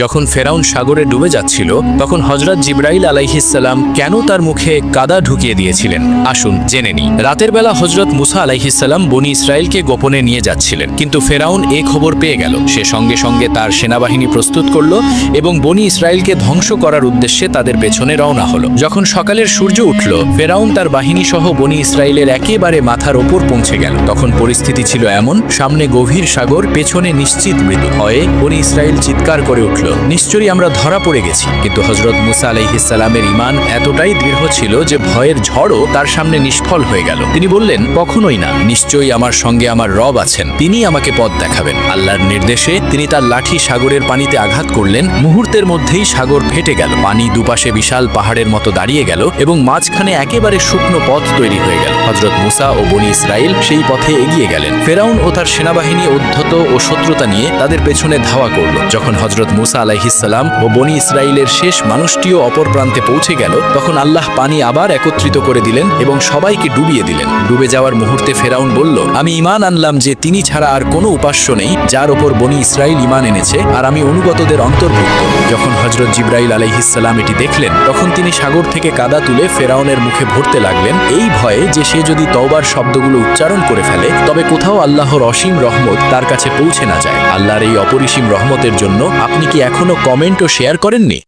যখন ফেরাউন সাগরে ডুবে যাচ্ছিল তখন হযরত জিবরাইল আলাইহিসসালাম কেন তার মুখে কাদা ঢুকিয়ে দিয়েছিলেন আসুন জেনে নিই। রাতের বেলা হযরত মুসা আলাইহিসসালাম বনি ইসরাইলকে গোপনে নিয়ে যাচ্ছিলেন, কিন্তু ফেরাউন এই খবর পেয়ে গেল। সে সঙ্গে সঙ্গে তার সেনাবাহিনী প্রস্তুত করল এবং বনি ইসরাইলকে ধ্বংস করার উদ্দেশ্যে তাদের পেছনে রওনা হলো। যখন সকালের সূর্য উঠল, ফেরাউন তার বাহিনী সহ বনি ইসরাইলের একেবারে মাথার ওপর পৌঁছে গেল। তখন পরিস্থিতি ছিল এমন, সামনে গভীর সাগর, পেছনে নিশ্চিত মৃত্যু। ভয়ে বনি ইসরাইল চিৎকার করে উঠল, নিশ্চয়ই আমরা ধরা পড়ে গেছি। কিন্তু হযরত মুসা আলাইহিসসালামের ঈমান এতটাই দৃঢ় ছিল যে ভয়ের ঝড়ও তার সামনে নিষ্ফল হয়ে গেল। তিনি বললেন, কখনোই না, নিশ্চয়ই আমার সঙ্গে আমার রব আছেন, তিনি আমাকে পথ দেখাবেন। আল্লাহর নির্দেশে তিনি তার লাঠি সাগরের পানিতে আঘাত করলেন। মুহূর্তের মধ্যেই সাগর ফেটে গেল, পানি দুপাশে বিশাল পাহাড়ের মতো দাঁড়িয়ে গেল এবং মাঝখানে একেবারে শুকনো পথ তৈরি হয়ে গেল। হযরত মুসা ও বনি ইসরাইল সেই পথে এগিয়ে গেলেন। ফেরাউন ও তার সেনাবাহিনী উদ্ধত ও শত্রুতা নিয়ে তাদের পেছনে ধাওয়া করল। যখন হযরত মুসা আলাইহিসসালাম ও বনি ইসরাইলের শেষ মানুষটিও অপর প্রান্তে পৌঁছে গেল, তখন আল্লাহ পানি আবার একত্রিত করে দিলেন এবং সবাইকে ডুবিয়ে দিলেন। ডুবে যাওয়ার মুহূর্তে ফেরাউন বলল, আমি ঈমান আনলাম যে তিনি ছাড়া আর কোনো উপাস্য নেই যার ওপর বনি ইসরাইল ঈমান এনেছে, আর আমি অনুগতদের অন্তর্ভুক্ত। যখন হযরত জিবরাইল আলাইহিসসালাম এটি দেখলেন, তখন তিনি সাগর থেকে কাদা তুলে ফেরাউনের মুখে ভরতে লাগলেন, এই ভয়ে যে সে যদি তওবার শব্দগুলো উচ্চারণ করে ফেলে তবে কোথাও আল্লাহর অসীম রহমত তার কাছে পৌঁছে না যায়। আল্লাহর এই অপরিসীম রহমতের জন্য আপনি কি এখনো কমেন্ট ও শেয়ার করেননি?